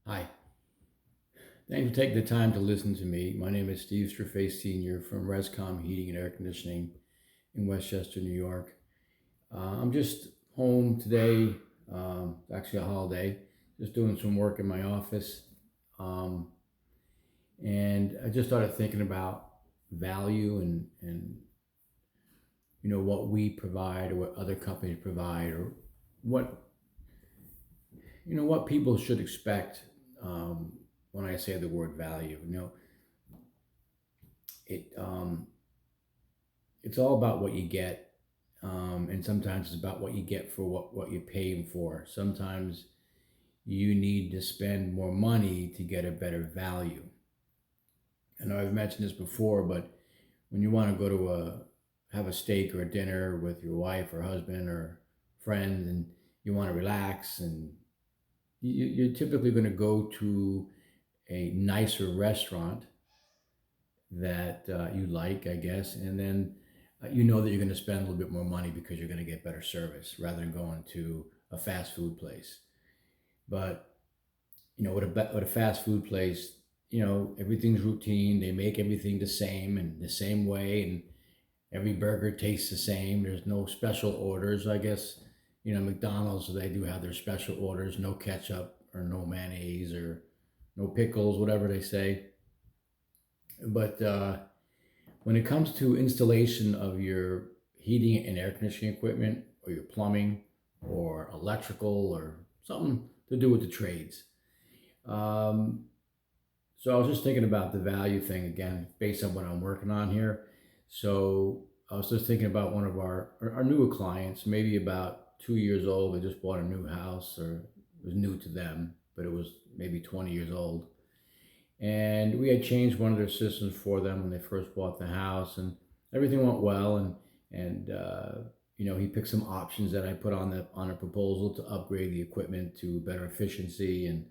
Hi. Thanks for taking the time to listen to me. My name is Steve Strafay Sr. from Rescom Heating and Air Conditioning in Westchester, New York. I'm just home today, actually a holiday, just doing some work in my office. Um, and I just started thinking about value and what we provide or what other companies provide or what what people should expect when I say the word value. It it's all about what you get, and sometimes it's about what you get for what you're paying for. Sometimes you need to spend more money to get a better value. I know I've mentioned this before, but when you want to go to have a steak or a dinner with your wife or husband or friends, and you want to relax, and you're typically going to go to a nicer restaurant that you like, I guess, and then you know that you're going to spend a little bit more money because you're going to get better service rather than going to a fast food place. But with a fast food place, everything's routine. They make everything the same and the same way, and every burger tastes the same. There's no special orders, I guess. McDonald's, they do have their special orders: no ketchup or no mayonnaise or no pickles, whatever they say. But when it comes to installation of your heating and air conditioning equipment or your plumbing or electrical or something to do with the trades. Um, so I was just thinking about the value thing again, based on what I'm working on here. So I was just thinking about one of our newer clients, maybe about 2 years old. They just bought a new house, or it was new to them, but it was maybe 20 years old. And we had changed one of their systems for them when they first bought the house, and everything went well. And he picked some options that I put on a proposal to upgrade the equipment to better efficiency and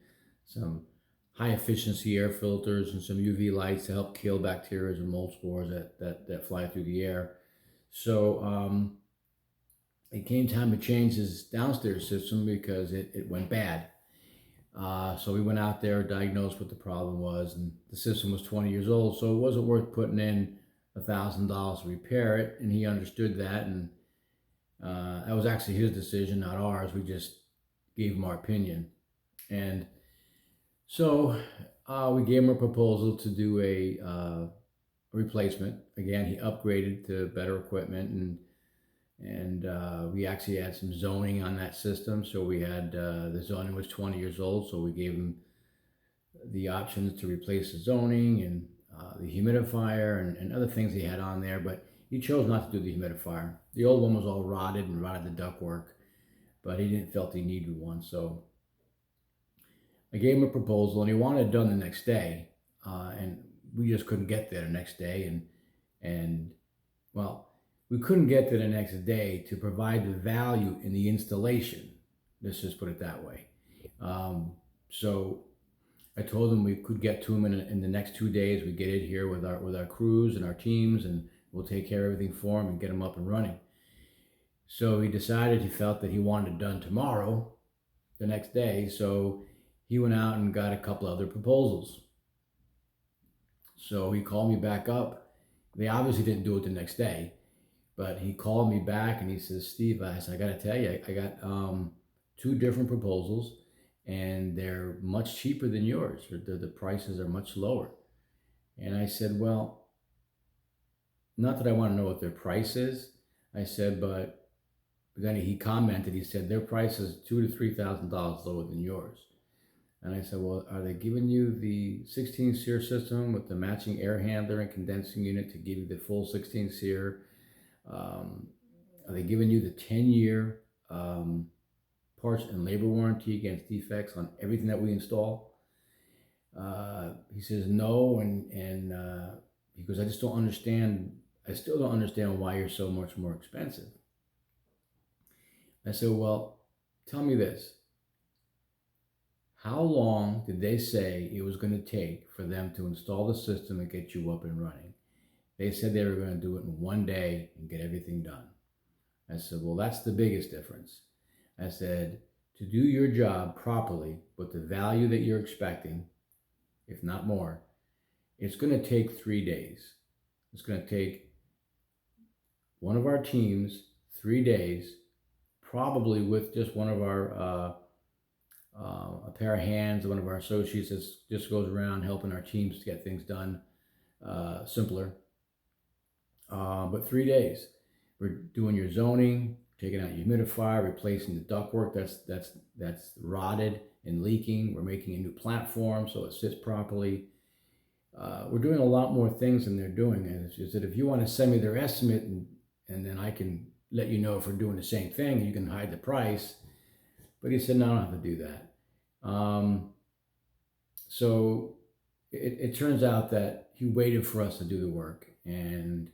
some high efficiency air filters and some UV lights to help kill bacteria and mold spores that fly through the air. So it came time to change his downstairs system because it went bad. So we went out there, diagnosed what the problem was, and the system was 20 years old, so it wasn't worth putting in $1,000 to repair it. And he understood that, and that was actually his decision, not ours. We just gave him our opinion. And so we gave him a proposal to do a replacement. Again, he upgraded to better equipment, and we actually had some zoning on that system. So we had the zoning was 20 years old, so we gave him the options to replace the zoning and the humidifier and other things he had on there, but he chose not to do the humidifier. The old one was all rotted and rotted the ductwork, but he didn't felt he needed one. So I gave him a proposal, and he wanted it done the next day, and we just couldn't get there the next day, and well, we couldn't get there the next day to provide the value in the installation. Let's just put it that way. So I told him we could get to him in the next 2 days. We get it here with our crews and our teams, and we'll take care of everything for him and get him up and running. So he decided he felt that he wanted it done tomorrow, the next day. So he went out and got a couple other proposals. So he called me back up. They obviously didn't do it the next day, but he called me back and he says, "Steve," I said, "I got to tell you, I got two different proposals, and they're much cheaper than yours. The prices are much lower." And I said, "Well, not that I want to know what their price is." I said, but then he commented, he said, "Their price is $2,000 to $3,000 lower than yours." And I said, "Well, are they giving you the 16 SEER system with the matching air handler and condensing unit to give you the full 16 SEER? Are they giving you the 10-year parts and labor warranty against defects on everything that we install?" He says no, and he goes, "I just don't understand. I still don't understand why you're so much more expensive." I said, "Well, tell me this. How long did they say it was going to take for them to install the system and get you up and running?" They said they were going to do it in 1 day and get everything done. I said, "Well, that's the biggest difference." I said, to do your job properly with the value that you're expecting, if not more, it's going to take 3 days. It's going to take one of our teams 3 days, probably with just one of our a pair of hands, one of our associates that just goes around helping our teams to get things done simpler. But 3 days, we're doing your zoning, taking out your humidifier, replacing the ductwork that's rotted and leaking. We're making a new platform so it sits properly. We're doing a lot more things than they're doing. And it's just that if you want to send me their estimate and then I can let you know if we're doing the same thing, you can hide the price. But he said, no, I don't have to do that. So it turns out that he waited for us to do the work, and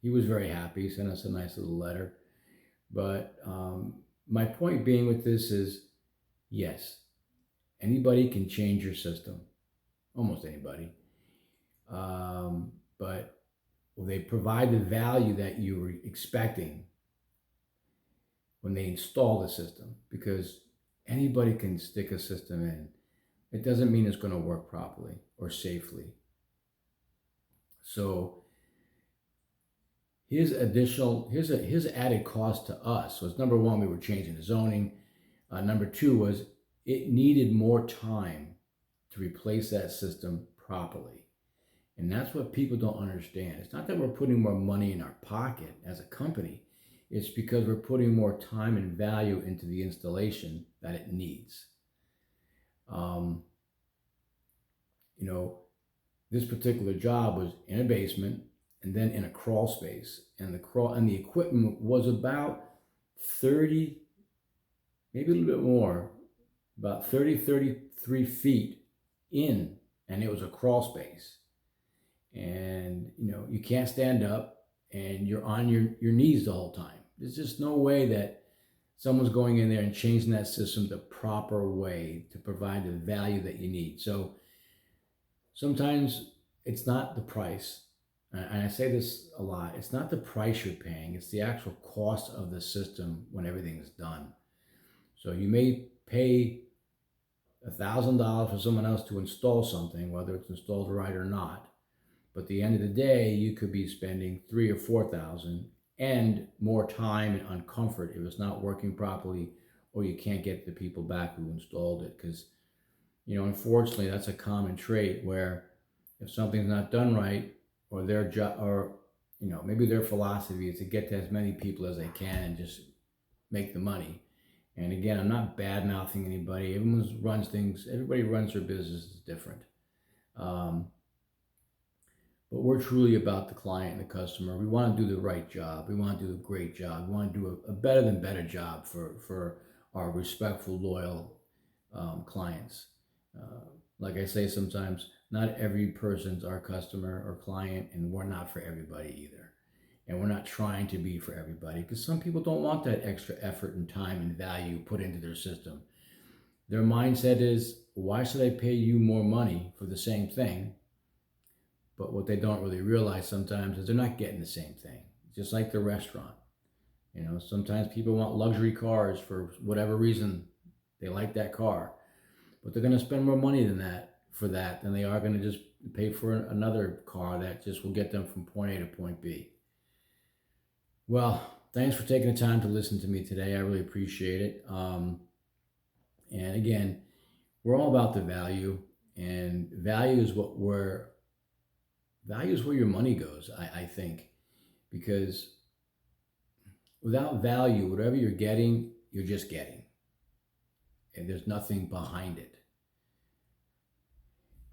he was very happy. He sent us a nice little letter. But my point being with this is, yes, anybody can change your system, almost anybody. But will they provide the value that you were expecting when they install the system? Because anybody can stick a system in. It doesn't mean it's going to work properly or safely. So his added cost to us was, number one, we were changing the zoning. Number two was it needed more time to replace that system properly. And that's what people don't understand. It's not that we're putting more money in our pocket as a company. It's because we're putting more time and value into the installation that it needs. This particular job was in a basement and then in a crawl space, and the equipment was about 30, maybe a little bit more, about 33 feet in, and it was a crawl space. And you can't stand up, and you're on your knees the whole time. There's just no way that someone's going in there and changing that system the proper way to provide the value that you need. So sometimes it's not the price, and I say this a lot, it's not the price you're paying, it's the actual cost of the system when everything's done. So you may pay $1,000 for someone else to install something, whether it's installed right or not. But at the end of the day, you could be spending $3,000 or $4,000 and more time and uncomfort if it's not working properly, or you can't get the people back who installed it. Because, unfortunately, that's a common trait where if something's not done right, or their job, or maybe their philosophy is to get to as many people as they can and just make the money. And again, I'm not bad mouthing anybody. Everybody runs their business is different. But we're truly about the client and the customer. We want to do the right job. We want to do a great job. We want to do a better than better job for our respectful, loyal clients. Like I say sometimes, not every person's our customer or client, and we're not for everybody either. And we're not trying to be for everybody, because some people don't want that extra effort and time and value put into their system. Their mindset is, why should I pay you more money for the same thing? But what they don't really realize sometimes is they're not getting the same thing. Just like the restaurant. Sometimes people want luxury cars for whatever reason. They like that car. But they're going to spend more money than they are going to just pay for another car that just will get them from point A to point B. Well, thanks for taking the time to listen to me today. I really appreciate it. And again, we're all about the value, and value is where your money goes, I think, because without value, whatever you're getting, you're just getting, and there's nothing behind it.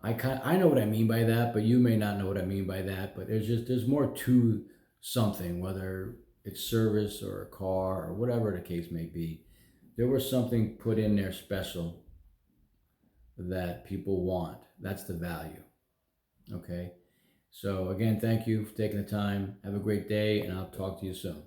I know what I mean by that, but you may not know what I mean by that. But there's more to something, whether it's service or a car or whatever the case may be. There was something put in there special that people want. That's the value. Okay. So again, thank you for taking the time. Have a great day, and I'll talk to you soon.